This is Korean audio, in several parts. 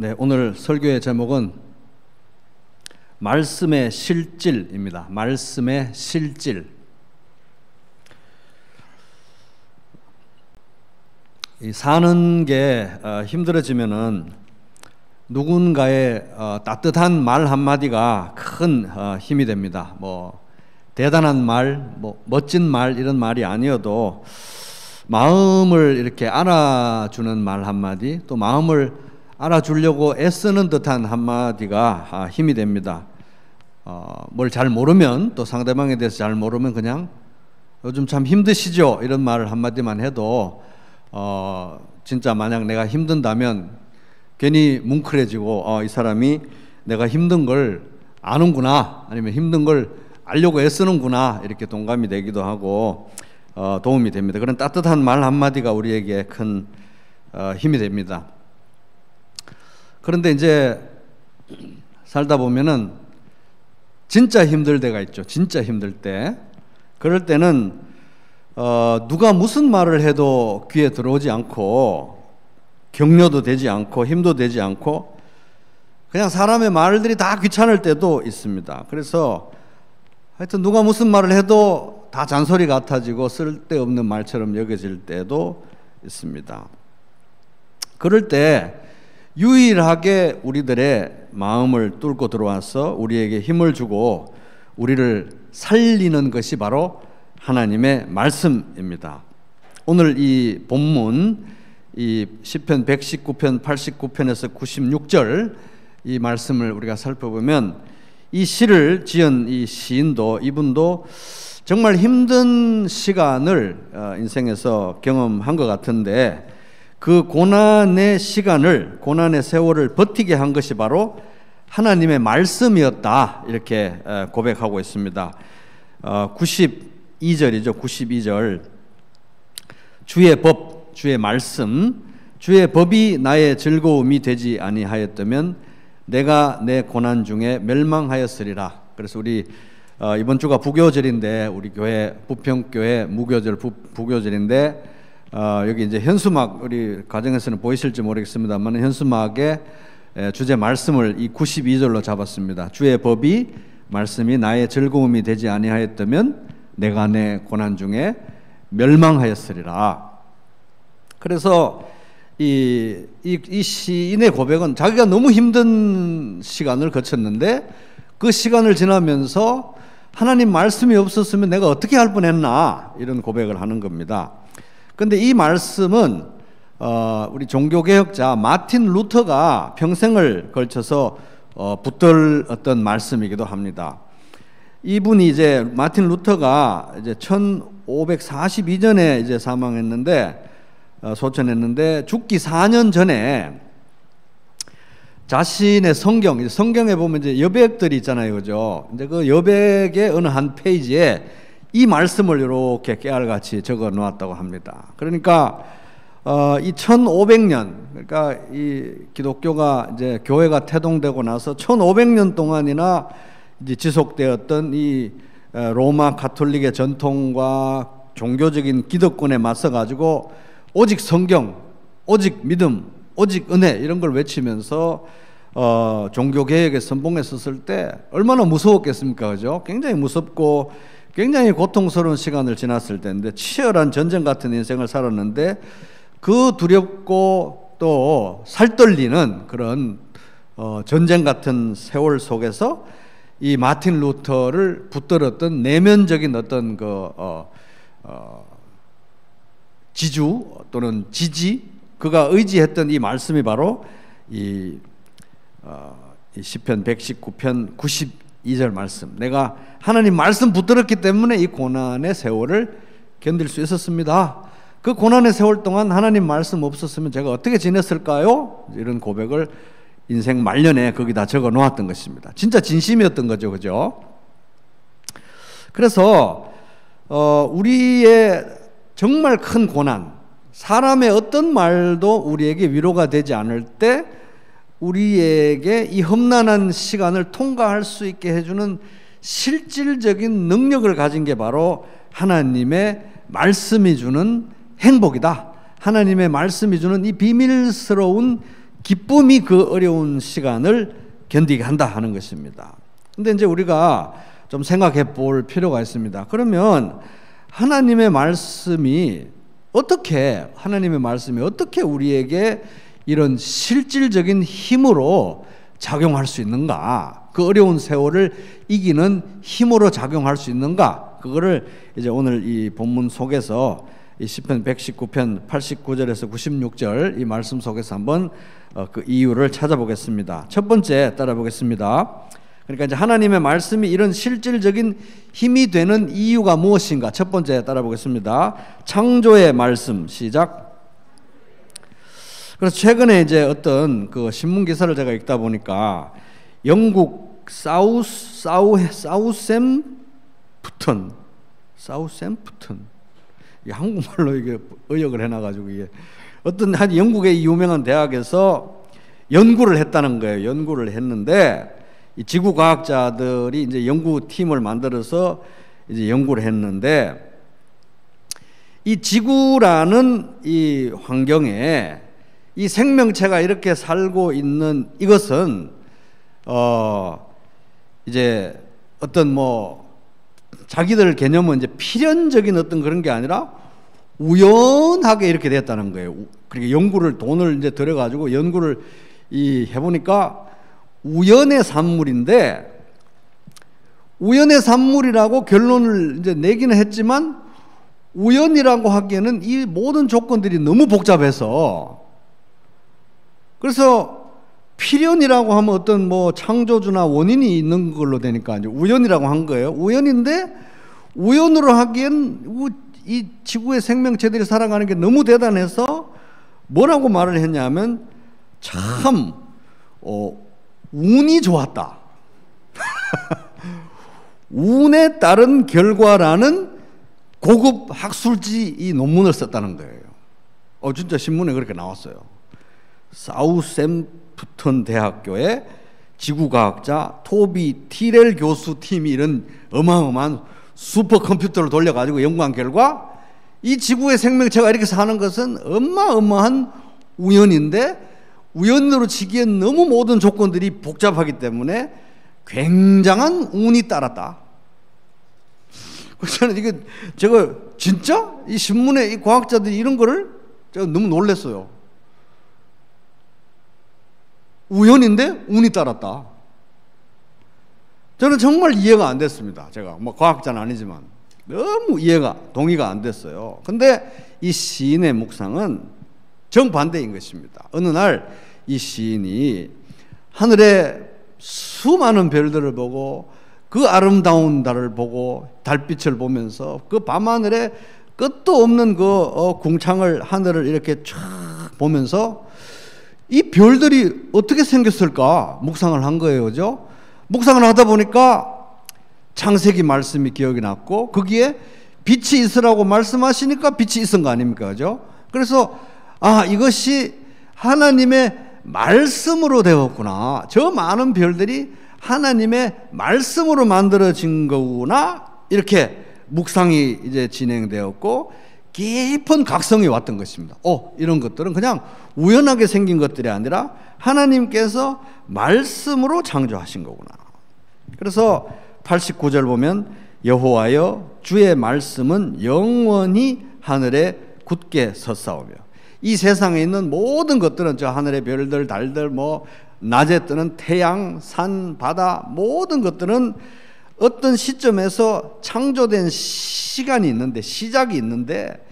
네, 오늘 설교의 제목은 말씀의 실질입니다. 말씀의 실질. 이 사는 게 힘들어지면은 누군가의 따뜻한 말 한마디가 큰 힘이 됩니다. 뭐 대단한 말, 뭐 멋진 말 이런 말이 아니어도 마음을 이렇게 알아주는 말 한마디, 또 마음을 알아주려고 애쓰는 듯한 한마디가 힘이 됩니다. 뭘 잘 모르면, 또 상대방에 대해서 잘 모르면 그냥 요즘 참 힘드시죠? 이런 말을 한마디만 해도 진짜 만약 내가 힘든다면 괜히 뭉클해지고 이 사람이 내가 힘든 걸 아는구나, 아니면 힘든 걸 알려고 애쓰는구나, 이렇게 동감이 되기도 하고 도움이 됩니다. 그런 따뜻한 말 한마디가 우리에게 큰 힘이 됩니다. 그런데 이제 살다 보면은 진짜 힘들 때가 있죠. 진짜 힘들 때. 그럴 때는 누가 무슨 말을 해도 귀에 들어오지 않고 격려도 되지 않고 힘도 되지 않고 그냥 사람의 말들이 다 귀찮을 때도 있습니다. 그래서 하여튼 누가 무슨 말을 해도 다 잔소리 같아지고 쓸데없는 말처럼 여겨질 때도 있습니다. 그럴 때 유일하게 우리들의 마음을 뚫고 들어와서 우리에게 힘을 주고 우리를 살리는 것이 바로 하나님의 말씀입니다. 오늘 이 본문, 이 시편 119편 89편에서 96절 이 말씀을 우리가 살펴보면, 이 시를 지은 이 시인도, 이분도 정말 힘든 시간을 인생에서 경험한 것 같은데, 그 고난의 시간을, 고난의 세월을 버티게 한 것이 바로 하나님의 말씀이었다, 이렇게 고백하고 있습니다. 92절이죠. 92절. 주의 법, 주의 말씀, 주의 법이 나의 즐거움이 되지 아니하였다면 내가 내 고난 중에 멸망하였으리라. 그래서 우리 이번 주가 부교절인데, 우리 교회 부평교회 무교절 부교절인데 여기 이제 현수막, 우리 가정에서는 보이실지 모르겠습니다만 현수막에 주제 말씀을 이 92절로 잡았습니다. 주의 법이, 말씀이 나의 즐거움이 되지 아니하였다면 내가 내 고난 중에 멸망하였으리라. 그래서 이 시인의 고백은 자기가 너무 힘든 시간을 거쳤는데 그 시간을 지나면서 하나님 말씀이 없었으면 내가 어떻게 할 뻔했나, 이런 고백을 하는 겁니다. 그런데 이 말씀은 우리 종교개혁자 마틴 루터가 평생을 걸쳐서 붙들었던 말씀이기도 합니다. 이분이 이제 마틴 루터가 이제 1542년에 이제 사망했는데, 소천했는데, 죽기 4년 전에 자신의 성경에 보면 이제 여백들이 있잖아요, 그죠? 이제 그 여백의 어느 한 페이지에 이 말씀을 이렇게 깨알같이 적어 놓았다고 합니다. 그러니까 이 1500년, 그러니까 이 기독교가 이제 교회가 태동되고 나서 1500년 동안이나 이제 지속되었던 이 로마 가톨릭의 전통과 종교적인 기득권에 맞서 가지고 오직 성경, 오직 믿음, 오직 은혜, 이런 걸 외치면서 종교개혁에 선봉에 섰을 때 얼마나 무서웠겠습니까, 그죠? 굉장히 무섭고 굉장히 고통스러운 시간을 지났을 때인데, 치열한 전쟁 같은 인생을 살았는데 그 두렵고 또 살떨리는 그런 전쟁 같은 세월 속에서 이 마틴 루터를 붙들었던 내면적인 어떤 지주 또는 지지, 그가 의지했던 이 말씀이 바로 이 시편 119편 92절 말씀, 내가 하나님 말씀 붙들었기 때문에 이 고난의 세월을 견딜 수 있었습니다. 그 고난의 세월 동안 하나님 말씀 없었으면 제가 어떻게 지냈을까요? 이런 고백을 인생 말년에 거기다 적어 놓았던 것입니다. 진짜 진심이었던 거죠, 그죠? 그래서 우리의 정말 큰 고난, 사람의 어떤 말도 우리에게 위로가 되지 않을 때 우리에게 이 험난한 시간을 통과할 수 있게 해주는 실질적인 능력을 가진 게 바로 하나님의 말씀이 주는 행복이다. 하나님의 말씀이 주는 이 비밀스러운 기쁨이 그 어려운 시간을 견디게 한다 하는 것입니다. 근데 이제 우리가 좀 생각해 볼 필요가 있습니다. 그러면 하나님의 말씀이 어떻게 우리에게 이런 실질적인 힘으로 작용할 수 있는가? 그 어려운 세월을 이기는 힘으로 작용할 수 있는가? 그거를 이제 오늘 이 본문 속에서 이 시편 119편 89절에서 96절 이 말씀 속에서 한번 그 이유를 찾아보겠습니다. 첫 번째 따라 보겠습니다. 그러니까 이제 하나님의 말씀이 이런 실질적인 힘이 되는 이유가 무엇인가? 첫 번째 따라 보겠습니다. 창조의 말씀. 시작. 그래서 최근에 이제 어떤 그 신문 기사를 제가 읽다 보니까 영국 사우샘프턴 이게 한국말로 이게 의역을 해놔가지고 이게 어떤 한 영국의 유명한 대학에서 연구를 했다는 거예요. 연구를 했는데 이 지구 과학자들이 이제 연구팀을 만들어서 이제 연구를 했는데 이 지구라는 이 환경에 이 생명체가 이렇게 살고 있는 이것은 이제 어떤 뭐 자기들 개념은 이제 필연적인 어떤 그런 게 아니라 우연하게 이렇게 됐다는 거예요. 그러니까 연구를 돈을 이제 들여가지고 연구를 해보니까 우연의 산물인데 우연의 산물이라고 결론을 이제 내기는 했지만 우연이라고 하기에는 이 모든 조건들이 너무 복잡해서 그래서 필연이라고 하면 어떤 뭐 창조주나 원인이 있는 걸로 되니까 이제 우연이라고 한 거예요. 우연인데 우연으로 하기엔 이 지구의 생명체들이 살아가는 게 너무 대단해서 뭐라고 말을 했냐면 참 운이 좋았다. 운에 따른 결과라는 고급 학술지 이 논문을 썼다는 거예요. 진짜 신문에 그렇게 나왔어요. 사우샘프턴 대학교의 지구과학자 토비 티렐 교수 팀이 이런 어마어마한 슈퍼컴퓨터를 돌려가지고 연구한 결과 이 지구의 생명체가 이렇게 사는 것은 어마어마한 우연인데 우연으로 치기엔 너무 모든 조건들이 복잡하기 때문에 굉장한 운이 따랐다. 그래서 저는 제가 진짜 이 신문에 이 과학자들이 이런 거를 제가 너무 놀랐어요. 우연인데 운이 따랐다. 저는 정말 이해가 안 됐습니다. 제가 뭐 과학자는 아니지만 너무 동의가 안 됐어요. 근데 이 시인의 묵상은 정반대인 것입니다. 어느 날 이 시인이 하늘에 수많은 별들을 보고 그 아름다운 달을 보고 달빛을 보면서 그 밤하늘에 끝도 없는 그 궁창을 하늘을 이렇게 쫙 보면서 이 별들이 어떻게 생겼을까 묵상을 한 거예요. 그죠? 묵상을 하다 보니까 창세기 말씀이 기억이 났고 거기에 빛이 있으라고 말씀하시니까 빛이 있은 거 아닙니까? 그죠? 그래서 이것이 하나님의 말씀으로 되었구나. 저 많은 별들이 하나님의 말씀으로 만들어진 거구나. 이렇게 묵상이 이제 진행되었고 깊은 각성이 왔던 것입니다. 이런 것들은 그냥 우연하게 생긴 것들이 아니라 하나님께서 말씀으로 창조하신 거구나. 그래서 89절 보면 여호와여 주의 말씀은 영원히 하늘에 굳게 섰사오며 이 세상에 있는 모든 것들은 저 하늘의 별들, 달들, 뭐 낮에 뜨는 태양, 산, 바다 모든 것들은 어떤 시점에서 창조된 시간이 있는데 시작이 있는데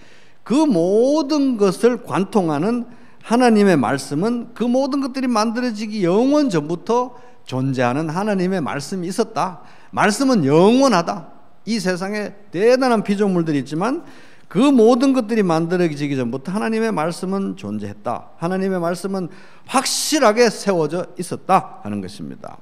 그 모든 것을 관통하는 하나님의 말씀은 그 모든 것들이 만들어지기 영원 전부터 존재하는 하나님의 말씀이 있었다. 말씀은 영원하다. 이 세상에 대단한 피조물들이 있지만 그 모든 것들이 만들어지기 전부터 하나님의 말씀은 존재했다. 하나님의 말씀은 확실하게 세워져 있었다 하는 것입니다.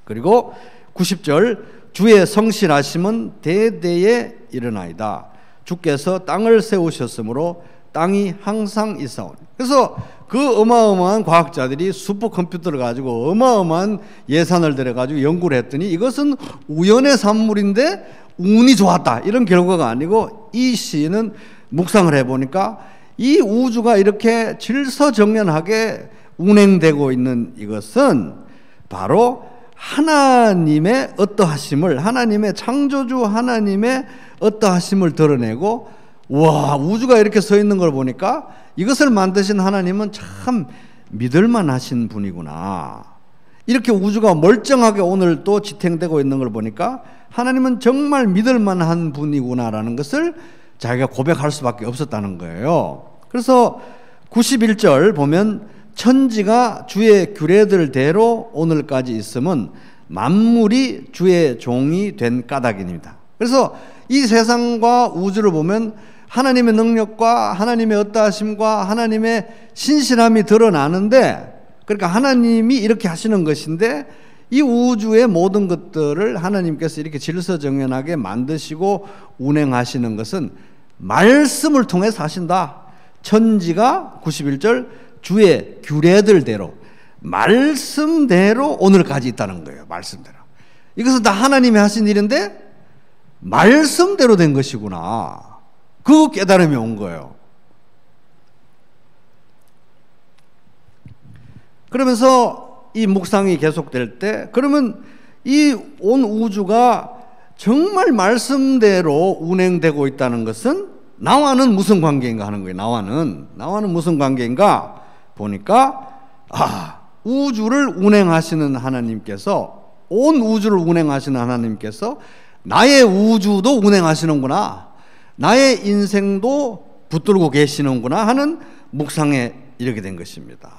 그리고 90절 주의 성실하심은 대대에 일어나이다. 주께서 땅을 세우셨으므로 땅이 항상 있사오니. 그래서 그 어마어마한 과학자들이 슈퍼컴퓨터를 가지고 어마어마한 예산을 들여가지고 연구를 했더니 이것은 우연의 산물인데 운이 좋았다 이런 결과가 아니고 이 시인은 묵상을 해보니까 이 우주가 이렇게 질서정연하게 운행되고 있는 이것은 바로 하나님의 어떠하심을, 하나님의 창조주 하나님의 어떠하심을 드러내고, 와, 우주가 이렇게 서 있는 걸 보니까 이것을 만드신 하나님은 참 믿을만 하신 분이구나. 이렇게 우주가 멀쩡하게 오늘 또 지탱되고 있는 걸 보니까 하나님은 정말 믿을만한 분이구나라는 것을 자기가 고백할 수밖에 없었다는 거예요. 그래서 91절 보면 천지가 주의 규례들대로 오늘까지 있음은 만물이 주의 종이 된 까닭입니다. 그래서 이 세상과 우주를 보면 하나님의 능력과 하나님의 어떠하심과 하나님의 신실함이 드러나는데, 그러니까 하나님이 이렇게 하시는 것인데 이 우주의 모든 것들을 하나님께서 이렇게 질서정연하게 만드시고 운행하시는 것은 말씀을 통해서 하신다. 천지가 91절 주의 규례들대로, 말씀대로 오늘까지 있다는 거예요. 말씀대로. 이것은 다 하나님이 하신 일인데 말씀대로 된 것이구나. 그 깨달음이 온 거예요. 그러면서 이 묵상이 계속될 때, 그러면 이 온 우주가 정말 말씀대로 운행되고 있다는 것은 나와는 무슨 관계인가 하는 거예요. 나와는 무슨 관계인가 보니까, 우주를 운행하시는 하나님께서, 온 우주를 운행하시는 하나님께서 나의 우주도 운행하시는구나, 나의 인생도 붙들고 계시는구나 하는 묵상에 이르게 된 것입니다.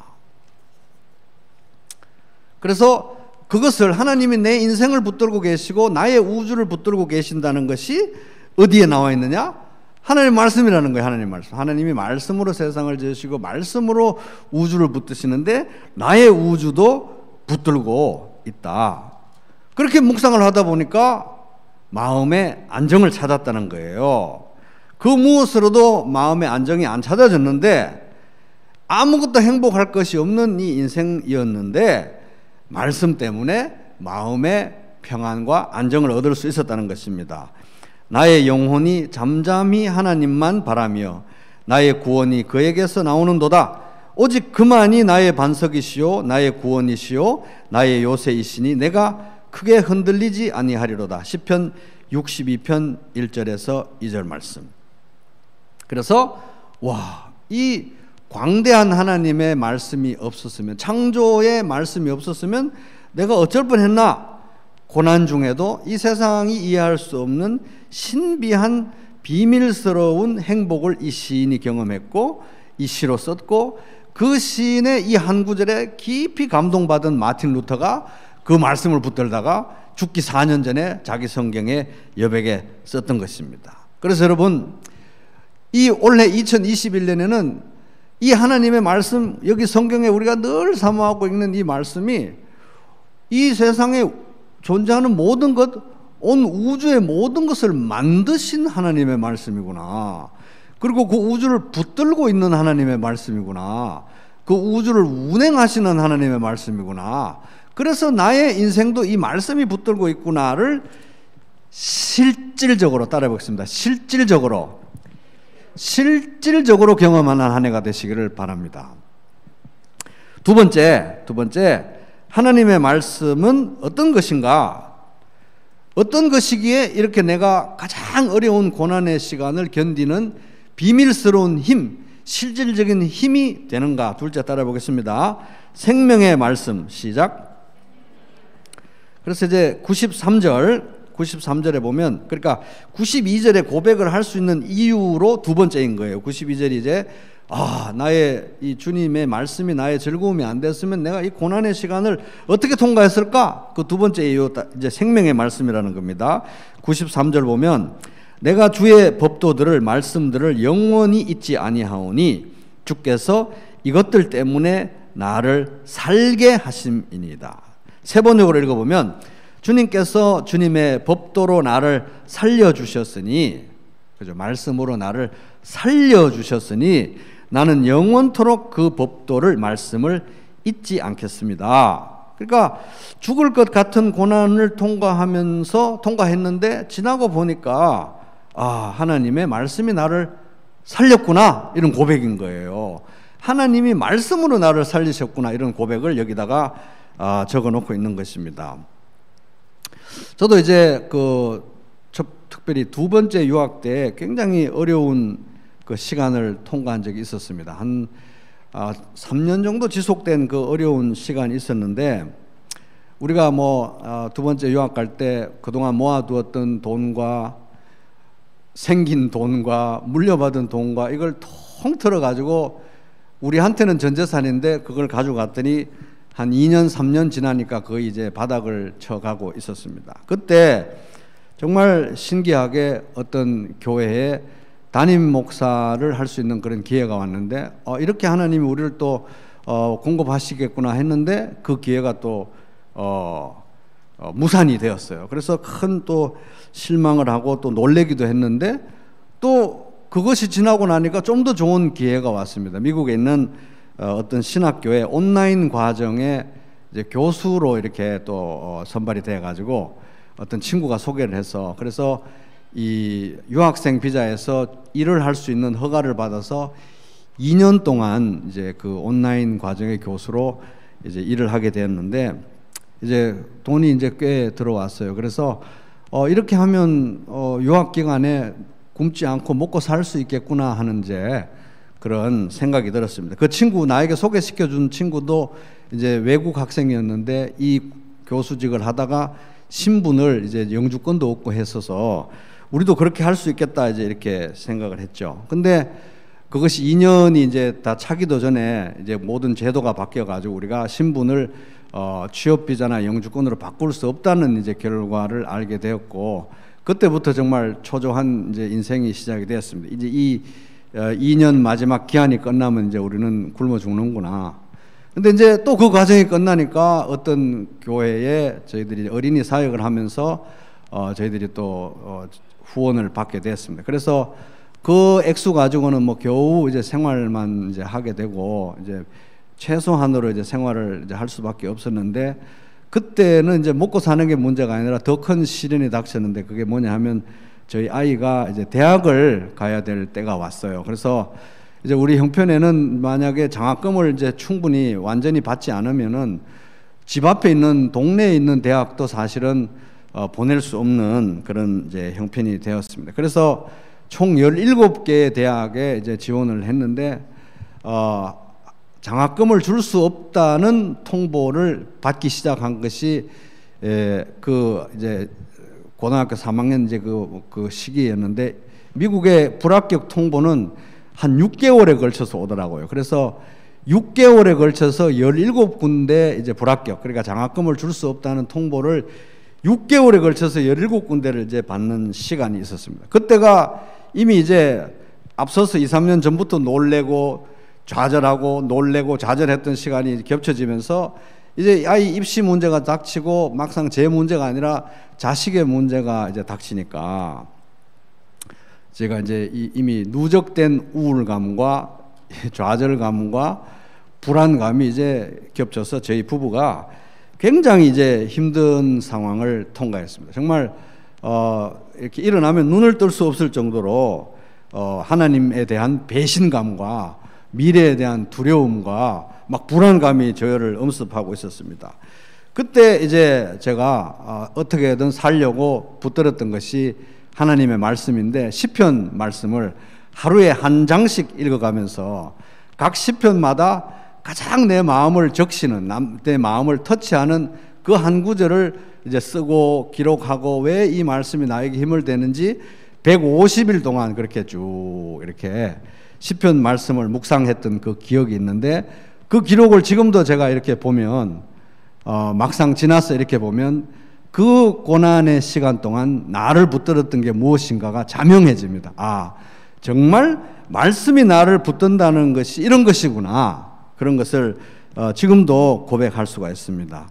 그래서 그것을, 하나님이 내 인생을 붙들고 계시고 나의 우주를 붙들고 계신다는 것이 어디에 나와 있느냐? 하나님의 말씀이라는 거예요. 하나님의 말씀. 하나님이 말씀으로 세상을 지으시고 말씀으로 우주를 붙드시는데 나의 우주도 붙들고 있다. 그렇게 묵상을 하다 보니까 마음의 안정을 찾았다는 거예요. 그 무엇으로도 마음의 안정이 안 찾아졌는데, 아무것도 행복할 것이 없는 이 인생이었는데 말씀 때문에 마음의 평안과 안정을 얻을 수 있었다는 것입니다. 나의 영혼이 잠잠히 하나님만 바라며 나의 구원이 그에게서 나오는도다. 오직 그만이 나의 반석이시요 나의 구원이시요 나의 요새이시니 내가 크게 흔들리지 아니하리로다. 시편 62편 1절에서 2절 말씀. 그래서 이 광대한 하나님의 말씀이 없었으면, 창조의 말씀이 없었으면 내가 어쩔 뻔했나? 고난 중에도 이 세상이 이해할 수 없는 신비한 비밀스러운 행복을 이 시인이 경험했고 이 시로 썼고, 그 시인의 이 한 구절에 깊이 감동받은 마틴 루터가 그 말씀을 붙들다가 죽기 4년 전에 자기 성경에 여백에 썼던 것입니다. 그래서 여러분, 이 올해 2021년에는 이 하나님의 말씀, 여기 성경에 우리가 늘 사모하고 읽는 이 말씀이 이 세상에 존재하는 모든 것, 온 우주의 모든 것을 만드신 하나님의 말씀이구나. 그리고 그 우주를 붙들고 있는 하나님의 말씀이구나. 그 우주를 운행하시는 하나님의 말씀이구나. 그래서 나의 인생도 이 말씀이 붙들고 있구나를 실질적으로 따라해 보겠습니다. 실질적으로 경험하는 한 해가 되시기를 바랍니다. 두 번째, 하나님의 말씀은 어떤 것인가? 어떤 것이기에 이렇게 내가 가장 어려운 고난의 시간을 견디는 비밀스러운 힘, 실질적인 힘이 되는가? 둘째 따라해 보겠습니다. 생명의 말씀, 시작. 그래서 이제 93절에 보면, 그러니까 92절에 고백을 할 수 있는 이유로 두 번째인 거예요. 92절이 이제 나의 이 주님의 말씀이 나의 즐거움이 안 됐으면 내가 이 고난의 시간을 어떻게 통과했을까? 그 두 번째 이유, 이제 생명의 말씀이라는 겁니다. 93절 보면, 내가 주의 법도들을, 말씀들을 영원히 잊지 아니하오니 주께서 이것들 때문에 나를 살게 하심이니이다. 세 번역으로 읽어보면, 주님께서 주님의 법도로 나를 살려주셨으니, 그죠? 말씀으로 나를 살려주셨으니 나는 영원토록 그 법도를, 말씀을 잊지 않겠습니다. 그러니까 죽을 것 같은 고난을 통과했는데 지나고 보니까 하나님의 말씀이 나를 살렸구나, 이런 고백인 거예요. 하나님이 말씀으로 나를 살리셨구나, 이런 고백을 여기다가 적어 놓고 있는 것입니다. 저도 이제 특별히 두 번째 유학 때 굉장히 어려운 그 시간을 통과한 적이 있었습니다. 한 3년 정도 지속된 그 어려운 시간이 있었는데, 우리가 두 번째 유학 갈 때 그동안 모아두었던 돈과 생긴 돈과 물려받은 돈과 이걸 통틀어 가지고, 우리한테는 전 재산인데 그걸 가져갔더니 한 2년 3년 지나니까 거의 이제 바닥을 쳐가고 있었습니다. 그때 정말 신기하게 어떤 교회에 담임 목사를 할 수 있는 그런 기회가 왔는데, 이렇게 하나님이 우리를 또 공급하시겠구나 했는데, 그 기회가 또 무산이 되었어요. 그래서 큰 또 실망을 하고 또 놀래기도 했는데, 또 그것이 지나고 나니까 좀 더 좋은 기회가 왔습니다. 미국에 있는 어떤 신학교의 온라인 과정에 이제 교수로 이렇게 또 선발이 돼 가지고 어떤 친구가 소개를 해서, 그래서 이 유학생 비자에서 일을 할 수 있는 허가를 받아서 2년 동안 이제 그 온라인 과정의 교수로 이제 일을 하게 되었는데, 이제 돈이 이제 꽤 들어왔어요. 그래서 이렇게 하면 유학 기간에 굶지 않고 먹고 살 수 있겠구나 하는 이제 그런 생각이 들었습니다. 그 친구, 나에게 소개시켜 준 친구도 이제 외국 학생이었는데 이 교수직을 하다가 신분을 이제 영주권도 얻고 했어서 우리도 그렇게 할 수 있겠다 이제 이렇게 생각을 했죠. 근데 그것이 2년이 이제 다 차기도 전에 이제 모든 제도가 바뀌어 가지고 우리가 신분을 취업 비자나 영주권으로 바꿀 수 없다는 이제 결과를 알게 되었고, 그때부터 정말 초조한 이제 인생이 시작이 되었습니다. 이제 이 2년 마지막 기한이 끝나면 이제 우리는 굶어 죽는구나. 근데 이제 또 그 과정이 끝나니까 어떤 교회에 저희들이 어린이 사역을 하면서 저희들이 또 후원을 받게 됐습니다. 그래서 그 액수 가지고는 겨우 이제 생활만 이제 하게 되고, 이제 최소한으로 이제 생활을 이제 할 수밖에 없었는데, 그때는 이제 먹고 사는 게 문제가 아니라 더 큰 시련이 닥쳤는데, 그게 뭐냐 하면 저희 아이가 이제 대학을 가야 될 때가 왔어요. 그래서 이제 우리 형편에는 만약에 장학금을 이제 충분히 완전히 받지 않으면은 집 앞에 있는 동네에 있는 대학도 사실은 보낼 수 없는 그런 이제 형편이 되었습니다. 그래서 총 17개의 대학에 이제 지원을 했는데, 장학금을 줄 수 없다는 통보를 받기 시작한 것이 이제 고등학교 3학년 이제 그 시기였는데, 미국의 불합격 통보는 한 6개월에 걸쳐서 오더라고요. 그래서 6개월에 걸쳐서 17군데 이제 불합격, 그러니까 장학금을 줄 수 없다는 통보를 6개월에 걸쳐서 17군데를 이제 받는 시간이 있었습니다. 그때가 이미 이제 앞서서 2, 3년 전부터 놀래고 좌절하고 놀래고 좌절했던 시간이 겹쳐지면서 이제 아이 입시 문제가 닥치고 막상 제 문제가 아니라 자식의 문제가 이제 닥치니까 제가 이제 이미 누적된 우울감과 좌절감과 불안감이 이제 겹쳐서 저희 부부가 굉장히 이제 힘든 상황을 통과했습니다. 정말 이렇게 일어나면 눈을 뜰 수 없을 정도로 하나님에 대한 배신감과 미래에 대한 두려움과 막 불안감이 저를 엄습하고 있었습니다. 그때 이제 제가 어떻게든 살려고 붙들었던 것이 하나님의 말씀인데, 시편 말씀을 하루에 한 장씩 읽어가면서 각 시편마다 가장 내 마음을 적시는, 내 마음을 터치하는 그 한 구절을 이제 쓰고 기록하고, 왜 이 말씀이 나에게 힘을 되는지 150일 동안 그렇게 쭉 이렇게 시편 말씀을 묵상했던 그 기억이 있는데, 그 기록을 지금도 제가 이렇게 보면 막상 지나서 이렇게 보면 그 고난의 시간 동안 나를 붙들었던 게 무엇인가가 자명해집니다. 정말 말씀이 나를 붙든다는 것이 이런 것이구나, 그런 것을 지금도 고백할 수가 있습니다.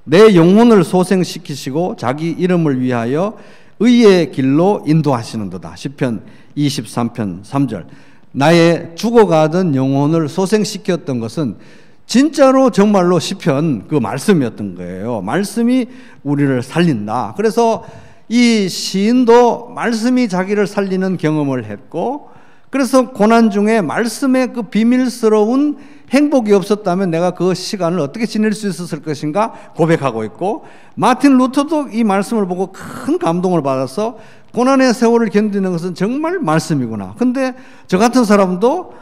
내 영혼을 소생시키시고 자기 이름을 위하여 의의 길로 인도하시는도다. 시편 23편 3절. 나의 죽어가던 영혼을 소생시켰던 것은 진짜로 정말로 시편 그 말씀이었던 거예요. 말씀이 우리를 살린다. 그래서 이 시인도 말씀이 자기를 살리는 경험을 했고, 그래서 고난 중에 말씀의 그 비밀스러운 행복이 없었다면 내가 그 시간을 어떻게 지낼 수 있었을 것인가 고백하고 있고, 마틴 루터도 이 말씀을 보고 큰 감동을 받아서 고난의 세월을 견디는 것은 정말 말씀이구나. 근데 저 같은 사람도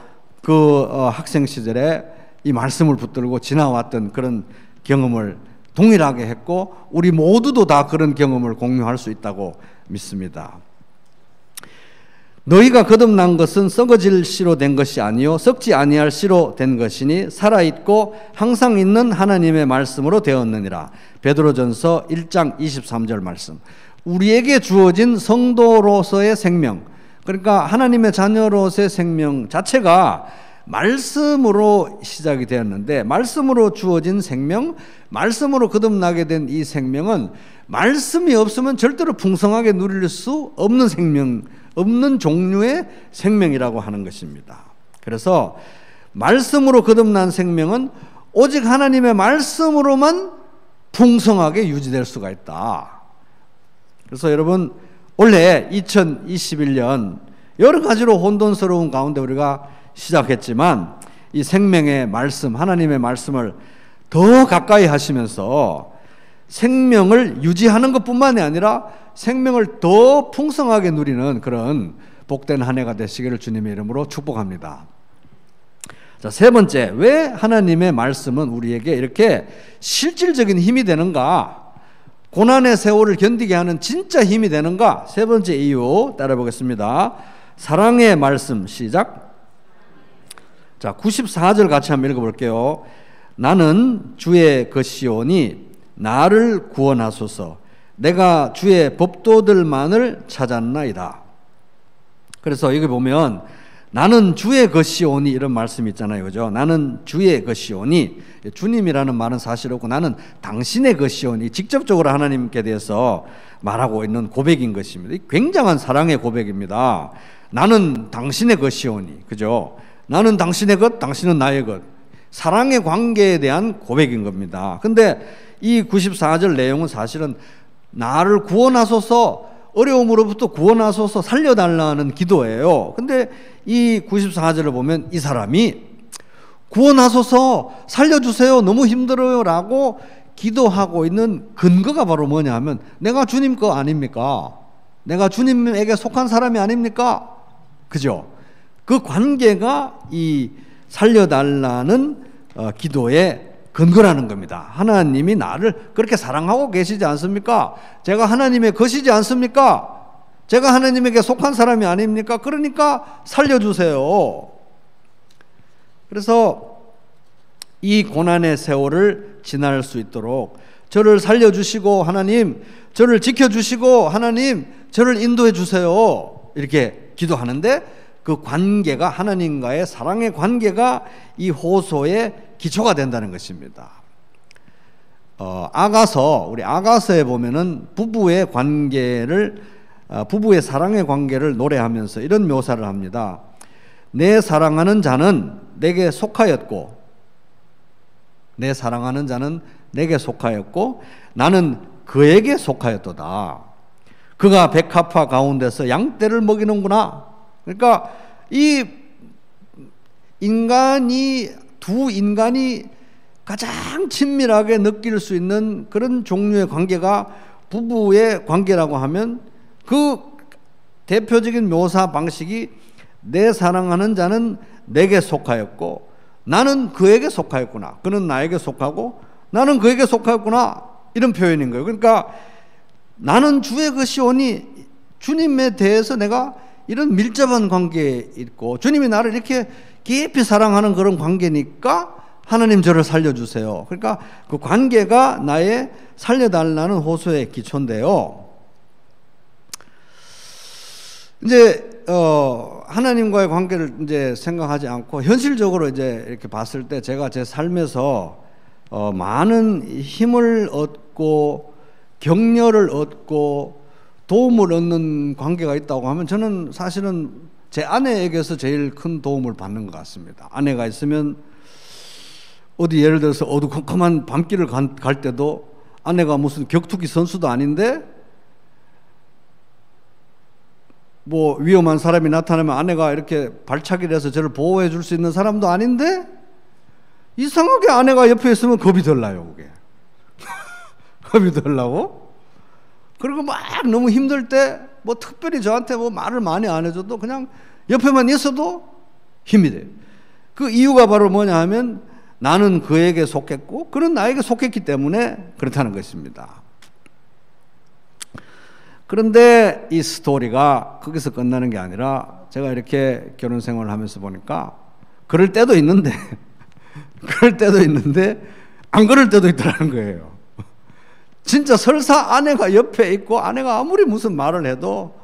그 학생 시절에 이 말씀을 붙들고 지나왔던 그런 경험을 동일하게 했고, 우리 모두도 다 그런 경험을 공유할 수 있다고 믿습니다. 너희가 거듭난 것은 썩어질 씨로 된 것이 아니요 썩지 아니할 씨로 된 것이니 살아있고 항상 있는 하나님의 말씀으로 되었느니라. 베드로전서 1장 23절 말씀. 우리에게 주어진 성도로서의 생명, 그러니까 하나님의 자녀로서의 생명 자체가 말씀으로 시작이 되었는데, 말씀으로 주어진 생명, 말씀으로 거듭나게 된 이 생명은 말씀이 없으면 절대로 풍성하게 누릴 수 없는 생명, 없는 종류의 생명이라고 하는 것입니다. 그래서 말씀으로 거듭난 생명은 오직 하나님의 말씀으로만 풍성하게 유지될 수가 있다. 그래서 여러분, 올해 2021년 여러 가지로 혼돈스러운 가운데 우리가 시작했지만, 이 생명의 말씀, 하나님의 말씀을 더 가까이 하시면서 생명을 유지하는 것뿐만이 아니라 생명을 더 풍성하게 누리는 그런 복된 한 해가 되시기를 주님의 이름으로 축복합니다. 자, 세 번째, 왜 하나님의 말씀은 우리에게 이렇게 실질적인 힘이 되는가? 고난의 세월을 견디게 하는 진짜 힘이 되는가? 세 번째 이유 따라 보겠습니다. 사랑의 말씀. 시작. 자, 94절 같이 한번 읽어볼게요. 나는 주의 것이오니 나를 구원하소서. 내가 주의 법도들만을 찾았나이다. 그래서 여기 보면 나는 주의 것이오니 이런 말씀이 있잖아요, 그죠? 나는 주의 것이오니, 주님이라는 말은 사실 없고 나는 당신의 것이오니, 직접적으로 하나님께 대해서 말하고 있는 고백인 것입니다. 굉장한 사랑의 고백입니다. 나는 당신의 것이오니, 그죠? 나는 당신의 것, 당신은 나의 것. 사랑의 관계에 대한 고백인 겁니다. 근데 이 94절 내용은 사실은 나를 구원하소서, 어려움으로부터 구원하소서, 살려달라는 기도예요. 근데 이 94절을 보면 이 사람이 구원하소서, 살려주세요, 너무 힘들어요 라고 기도하고 있는 근거가 바로 뭐냐 하면 내가 주님 거 아닙니까? 내가 주님에게 속한 사람이 아닙니까? 그죠? 그 관계가 이 살려달라는 기도의 근거라는 겁니다. 하나님이 나를 그렇게 사랑하고 계시지 않습니까? 제가 하나님의 것이지 않습니까? 제가 하나님에게 속한 사람이 아닙니까? 그러니까 살려주세요. 그래서 이 고난의 세월을 지날 수 있도록 저를 살려주시고 하나님, 저를 지켜주시고 하나님, 저를 인도해 주세요. 이렇게 기도하는데 그 관계가, 하나님과의 사랑의 관계가 이 호소의 기초가 된다는 것입니다. 우리 아가서에 보면은 부부의 관계를, 부부의 사랑의 관계를 노래하면서 이런 묘사를 합니다. 내 사랑하는 자는 내게 속하였고, 내 사랑하는 자는 내게 속하였고, 나는 그에게 속하였도다. 그가 백합화 가운데서 양떼를 먹이는구나. 그러니까 이 두 인간이 가장 친밀하게 느낄 수 있는 그런 종류의 관계가 부부의 관계라고 하면 그 대표적인 묘사 방식이 내 사랑하는 자는 내게 속하였고 나는 그에게 속하였구나. 그는 나에게 속하고 나는 그에게 속하였구나. 이런 표현인 거예요. 그러니까 나는 주의 것이오니, 주님에 대해서 내가 이런 밀접한 관계에 있고 주님이 나를 이렇게 깊이 사랑하는 그런 관계니까 하나님 저를 살려주세요. 그러니까 그 관계가 나의 살려달라는 호소의 기초인데요. 이제 하나님과의 관계를 이제 생각하지 않고 현실적으로 이제 이렇게 봤을 때 제가 제 삶에서 많은 힘을 얻고 격려를 얻고 도움을 얻는 관계가 있다고 하면 저는 사실은 제 아내에게서 제일 큰 도움을 받는 것 같습니다. 아내가 있으면 어디 예를 들어서 어두컴컴한 밤길을 갈 때도 아내가 무슨 격투기 선수도 아닌데 뭐 위험한 사람이 나타나면 아내가 이렇게 발차기를 해서 저를 보호해 줄 수 있는 사람도 아닌데 이상하게 아내가 옆에 있으면 겁이 덜 나요. 그게 겁이 덜 나고, 그리고 막 너무 힘들 때 뭐 특별히 저한테 뭐 말을 많이 안 해줘도 그냥 옆에만 있어도 힘이 돼요. 그 이유가 바로 뭐냐 하면 나는 그에게 속했고 그는 나에게 속했기 때문에 그렇다는 것입니다. 그런데 이 스토리가 거기서 끝나는 게 아니라 제가 이렇게 결혼 생활을 하면서 보니까 그럴 때도 있는데 그럴 때도 있는데 안 그럴 때도 있더라는 거예요. 진짜 설사 아내가 옆에 있고 아내가 아무리 무슨 말을 해도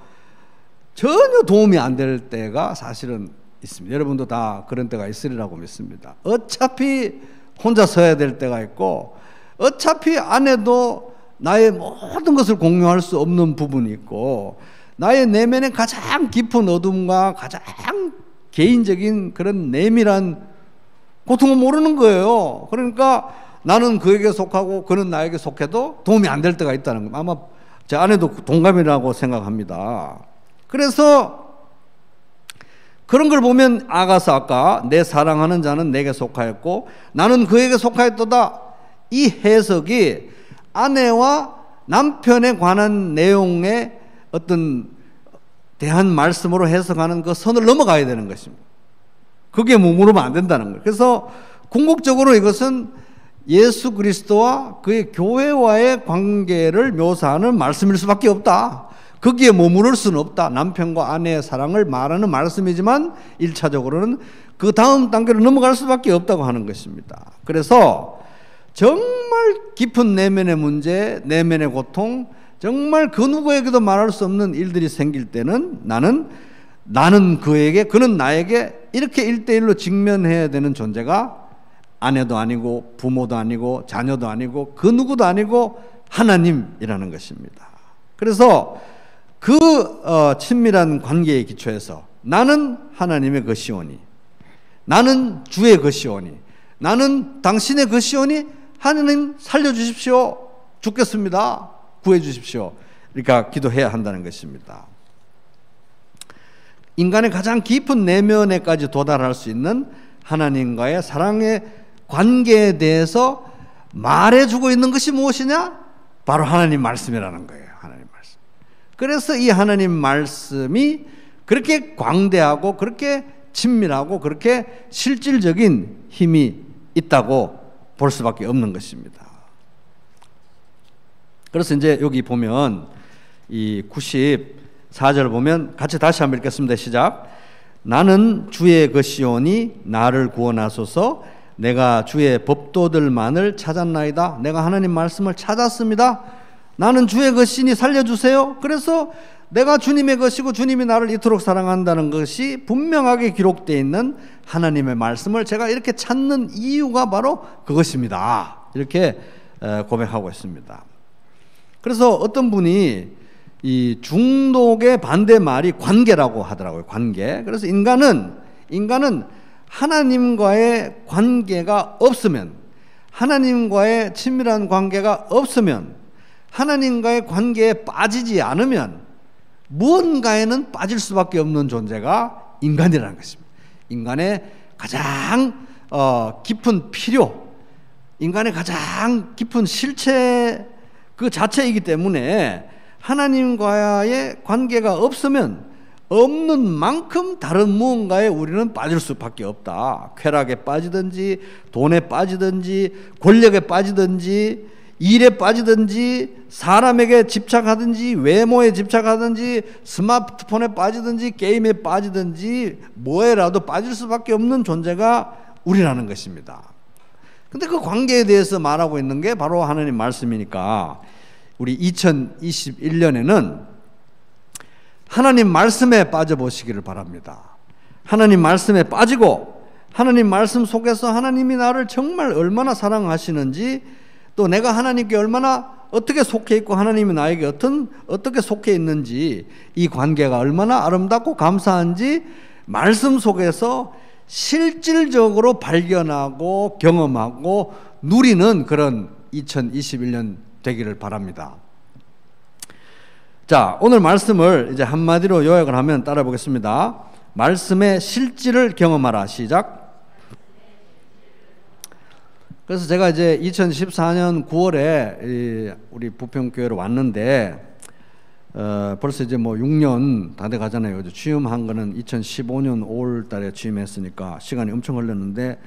전혀 도움이 안 될 때가 사실은 있습니다. 여러분도 다 그런 때가 있으리라고 믿습니다. 어차피 혼자 서야 될 때가 있고 어차피 아내도 나의 모든 것을 공유할 수 없는 부분이 있고 나의 내면의 가장 깊은 어둠과 가장 개인적인 그런 내밀한 고통을 모르는 거예요. 그러니까 나는 그에게 속하고 그는 나에게 속해도 도움이 안 될 때가 있다는 거. 아마 제 아내도 동감이라고 생각합니다. 그래서 그런 걸 보면 아가서 아까 내 사랑하는 자는 내게 속하였고 나는 그에게 속하였도다, 이 해석이 아내와 남편에 관한 내용의 어떤 대한 말씀으로 해석하는 그 선을 넘어가야 되는 것입니다. 그게 머무르면 안 된다는 거예요. 그래서 궁극적으로 이것은 예수 그리스도와 그의 교회와의 관계를 묘사하는 말씀일 수밖에 없다. 거기에 머무를 수는 없다. 남편과 아내의 사랑을 말하는 말씀이지만 1차적으로는 그 다음 단계로 넘어갈 수밖에 없다고 하는 것입니다. 그래서 정말 깊은 내면의 문제, 내면의 고통, 정말 그 누구에게도 말할 수 없는 일들이 생길 때는 나는 그에게, 그는 나에게 이렇게 1대1로 직면해야 되는 존재가 아내도 아니고 부모도 아니고 자녀도 아니고 그 누구도 아니고 하나님이라는 것입니다. 그래서 그 친밀한 관계의 기초에서 나는 하나님의 것이오니, 나는 주의 것이오니, 나는 당신의 것이오니 하나님 살려주십시오, 죽겠습니다, 구해주십시오, 그러니까 기도해야 한다는 것입니다. 인간의 가장 깊은 내면에까지 도달할 수 있는 하나님과의 사랑의 관계에 대해서 말해주고 있는 것이 무엇이냐? 바로 하나님 말씀이라는 거예요. 하나님 말씀. 그래서 이 하나님 말씀이 그렇게 광대하고 그렇게 친밀하고 그렇게 실질적인 힘이 있다고 볼 수밖에 없는 것입니다. 그래서 이제 여기 보면 이 94절 보면 같이 다시 한번 읽겠습니다. 시작. 나는 주의 것이오니 나를 구원하소서. 내가 주의 법도들만을 찾았나이다. 내가 하나님 말씀을 찾았습니다. 나는 주의 것이니 살려주세요. 그래서 내가 주님의 것이고 주님이 나를 이토록 사랑한다는 것이 분명하게 기록되어 있는 하나님의 말씀을 제가 이렇게 찾는 이유가 바로 그것입니다. 이렇게 고백하고 있습니다. 그래서 어떤 분이 이 중독의 반대말이 관계라고 하더라고요. 관계. 그래서 인간은 하나님과의 관계가 없으면, 하나님과의 친밀한 관계가 없으면, 하나님과의 관계에 빠지지 않으면 무언가에는 빠질 수밖에 없는 존재가 인간이라는 것입니다. 인간의 가장 깊은 필요, 인간의 가장 깊은 실체 그 자체이기 때문에 하나님과의 관계가 없으면 없는 만큼 다른 무언가에 우리는 빠질 수밖에 없다. 쾌락에 빠지든지 돈에 빠지든지 권력에 빠지든지 일에 빠지든지 사람에게 집착하든지 외모에 집착하든지 스마트폰에 빠지든지 게임에 빠지든지 뭐에라도 빠질 수밖에 없는 존재가 우리라는 것입니다. 근데 그 관계에 대해서 말하고 있는 게 바로 하나님 말씀이니까 우리 2021년에는 하나님 말씀에 빠져보시기를 바랍니다. 하나님 말씀에 빠지고 하나님 말씀 속에서 하나님이 나를 정말 얼마나 사랑하시는지, 또 내가 하나님께 얼마나 어떻게 속해 있고 하나님이 나에게 어떻게 속해 있는지, 이 관계가 얼마나 아름답고 감사한지 말씀 속에서 실질적으로 발견하고 경험하고 누리는 그런 2021년 되기를 바랍니다. 자, 오늘 말씀을 이제 한마디로 요약을 하면 따라 보겠습니다. 말씀의 실질을 경험하라. 시작. 그래서 제가 이제 2014년 9월에 우리 부평교회로 왔는데 벌써 이제 뭐 6년 다 돼 가잖아요. 취임한 거는 2015년 5월 달에 취임했으니까 시간이 엄청 흘렀는데,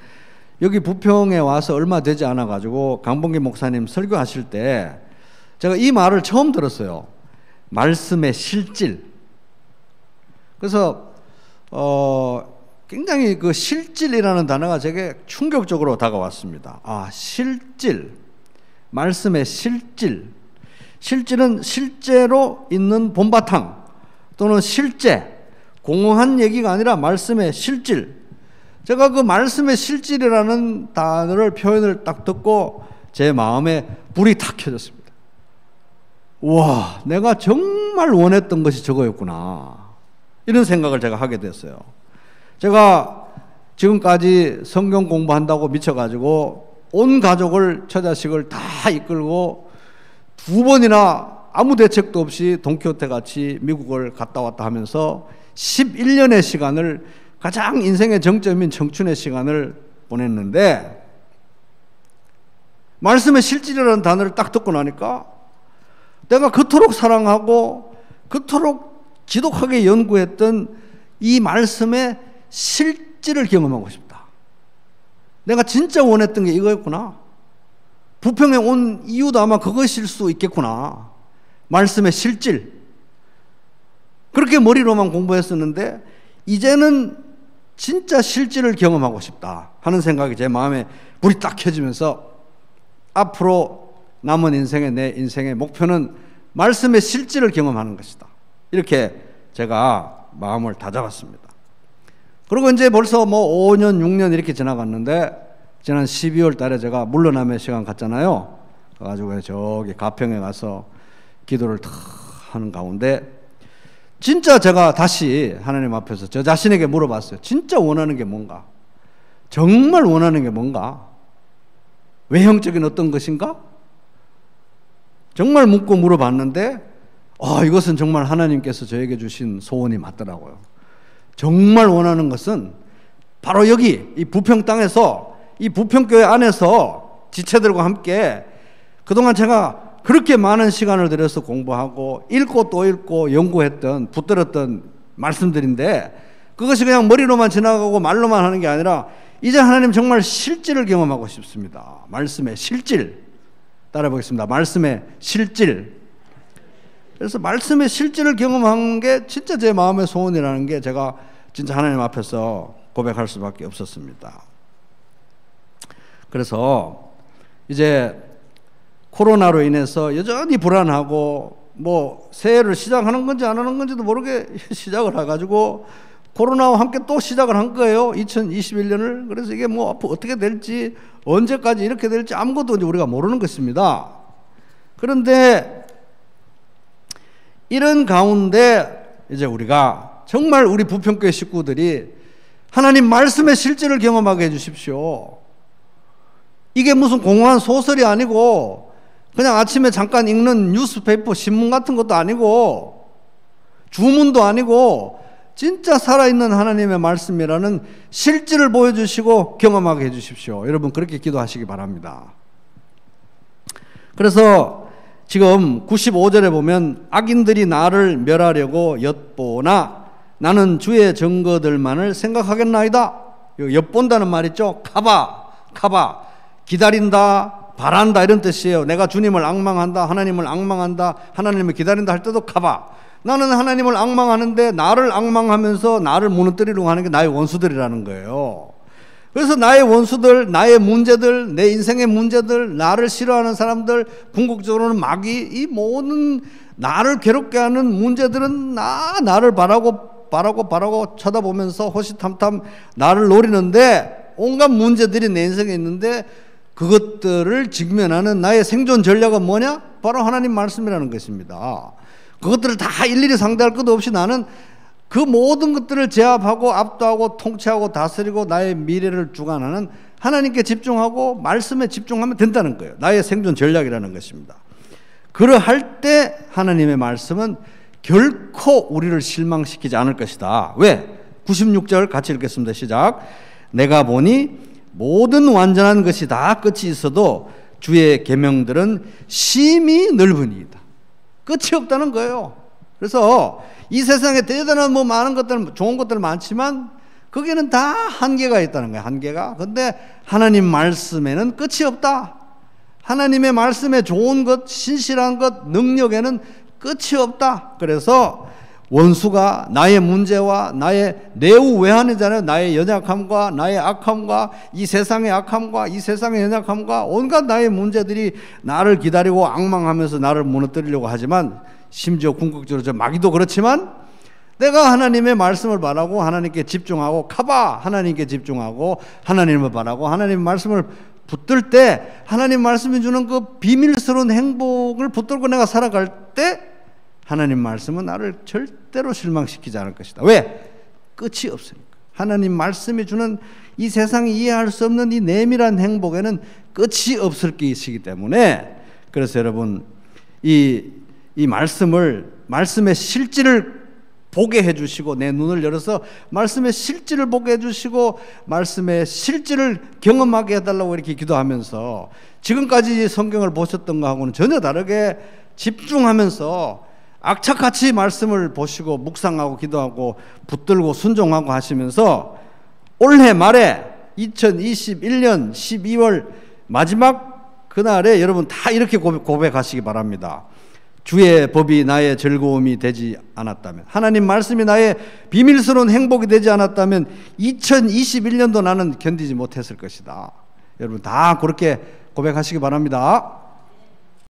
여기 부평에 와서 얼마 되지 않아 가지고 강봉기 목사님 설교하실 때 제가 이 말을 처음 들었어요. 말씀의 실질. 그래서 굉장히 그 실질이라는 단어가 제게 충격적으로 다가왔습니다. 아, 실질. 말씀의 실질. 실질은 실제로 있는 본바탕 또는 실제, 공허한 얘기가 아니라 말씀의 실질. 제가 그 말씀의 실질이라는 단어를, 표현을 딱 듣고 제 마음에 불이 탁 켜졌습니다. 와, 내가 정말 원했던 것이 저거였구나, 이런 생각을 제가 하게 됐어요. 제가 지금까지 성경 공부한다고 미쳐가지고 온 가족을, 처자식을 다 이끌고 2번이나 아무 대책도 없이 돈키호테 같이 미국을 갔다 왔다 하면서 11년의 시간을, 가장 인생의 정점인 청춘의 시간을 보냈는데, 말씀의 실질이라는 단어를 딱 듣고 나니까 내가 그토록 사랑하고 그토록 지독하게 연구했던 이 말씀의 실질을 경험하고 싶다. 내가 진짜 원했던 게 이거였구나. 부평에 온 이유도 아마 그것일 수 있겠구나. 말씀의 실질. 그렇게 머리로만 공부했었는데 이제는 진짜 실질을 경험하고 싶다 하는 생각이 제 마음에 불이 딱 켜지면서, 앞으로 남은 인생의, 내 인생의 목표는 말씀의 실질을 경험하는 것이다, 이렇게 제가 마음을 다잡았습니다. 그리고 이제 벌써 뭐 5년 6년 이렇게 지나갔는데, 지난 12월 달에 제가 물러남의 시간 갔잖아요. 가가지고 저기 가평에 가서 기도를 탁 하는 가운데 진짜 제가 다시 하나님 앞에서 저 자신에게 물어봤어요. 진짜 원하는 게 뭔가? 정말 원하는 게 뭔가? 외형적인 어떤 것인가? 정말 묻고 물어봤는데 이것은 정말 하나님께서 저에게 주신 소원이 맞더라고요. 정말 원하는 것은 바로 여기 이 부평 땅에서, 이 부평교회 안에서 지체들과 함께 그동안 제가 그렇게 많은 시간을 들여서 공부하고 읽고 또 읽고 연구했던, 붙들었던 말씀들인데, 그것이 그냥 머리로만 지나가고 말로만 하는 게 아니라 이제 하나님 정말 실질을 경험하고 싶습니다. 말씀의 실질. 따라 보겠습니다. 말씀의 실질. 그래서 말씀의 실질을 경험한 게 진짜 제 마음의 소원이라는 게 제가 진짜 하나님 앞에서 고백할 수밖에 없었습니다. 그래서 이제 코로나로 인해서 여전히 불안하고, 뭐 새해를 시작하는 건지 안 하는 건지도 모르게 시작을 해가지고 코로나와 함께 또 시작을 한 거예요. 2021년을. 그래서 이게 뭐 어떻게 될지, 언제까지 이렇게 될지 아무것도 이제 우리가 모르는 것입니다. 그런데 이런 가운데 이제 우리가 정말 우리 부평교회 식구들이 하나님 말씀의 실질을 경험하게 해주십시오. 이게 무슨 공허한 소설이 아니고 그냥 아침에 잠깐 읽는 뉴스페이퍼 신문 같은 것도 아니고 주문도 아니고 진짜 살아있는 하나님의 말씀이라는 실질을 보여주시고 경험하게 해주십시오. 여러분 그렇게 기도하시기 바랍니다. 그래서 지금 95절에 보면 악인들이 나를 멸하려고 엿보나 나는 주의 증거들만을 생각하겠나이다. 엿본다는 말 있죠. 카바 기다린다, 바란다 이런 뜻이에요. 내가 주님을 앙망한다, 하나님을 앙망한다, 하나님을 기다린다 할 때도 카바. 나는 하나님을 앙망하는데 나를 앙망하면서 나를 무너뜨리려고 하는 게 나의 원수들이라는 거예요. 그래서 나의 원수들, 나의 문제들, 내 인생의 문제들, 나를 싫어하는 사람들, 궁극적으로는 마귀, 이 모든 나를 괴롭게 하는 문제들은 나를 바라고 쳐다보면서 호시탐탐 나를 노리는데, 온갖 문제들이 내 인생에 있는데 그것들을 직면하는 나의 생존 전략은 뭐냐? 바로 하나님 말씀이라는 것입니다. 그것들을 다 일일이 상대할 것도 없이 나는 그 모든 것들을 제압하고 압도하고 통치하고 다스리고 나의 미래를 주관하는 하나님께 집중하고 말씀에 집중하면 된다는 거예요. 나의 생존 전략이라는 것입니다. 그러할 때 하나님의 말씀은 결코 우리를 실망시키지 않을 것이다. 왜? 96절 같이 읽겠습니다. 시작. 내가 보니 모든 완전한 것이 다 끝이 있어도 주의 계명들은 심히 넓으니이다. 끝이 없다는 거예요. 그래서 이 세상에 대단한 뭐 많은 것들, 좋은 것들 많지만 거기에는 다 한계가 있다는 거예요. 한계가. 근데 하나님 말씀에는 끝이 없다. 하나님의 말씀에 좋은 것, 신실한 것, 능력에는 끝이 없다. 그래서 원수가 나의 문제와 나의 내우 외환이잖아요. 나의 연약함과 나의 악함과 이 세상의 악함과 이 세상의 연약함과 온갖 나의 문제들이 나를 기다리고 앙망하면서 나를 무너뜨리려고 하지만, 심지어 궁극적으로 저 마귀도 그렇지만, 내가 하나님의 말씀을 바라고 하나님께 집중하고 카바 하나님께 집중하고 하나님을 바라고 하나님 말씀을 붙들 때, 하나님 말씀이 주는 그 비밀스러운 행복을 붙들고 내가 살아갈 때 하나님 말씀은 나를 절대로 실망시키지 않을 것이다. 왜? 끝이 없으니까. 하나님 말씀이 주는 이 세상이 이해할 수 없는 이 내밀한 행복에는 끝이 없을 것이기 때문에, 그래서 여러분 이 말씀의 실질을 보게 해주시고, 내 눈을 열어서 말씀의 실질을 보게 해주시고 말씀의 실질을 경험하게 해달라고 이렇게 기도하면서, 지금까지 성경을 보셨던 것하고는 전혀 다르게 집중하면서 악착같이 말씀을 보시고 묵상하고 기도하고 붙들고 순종하고 하시면서, 올해 말에 2021년 12월 마지막 그날에 여러분 다 이렇게 고백하시기 바랍니다. 주의 법이 나의 즐거움이 되지 않았다면, 하나님 말씀이 나의 비밀스러운 행복이 되지 않았다면 2021년도 나는 견디지 못했을 것이다. 여러분 다 그렇게 고백하시기 바랍니다.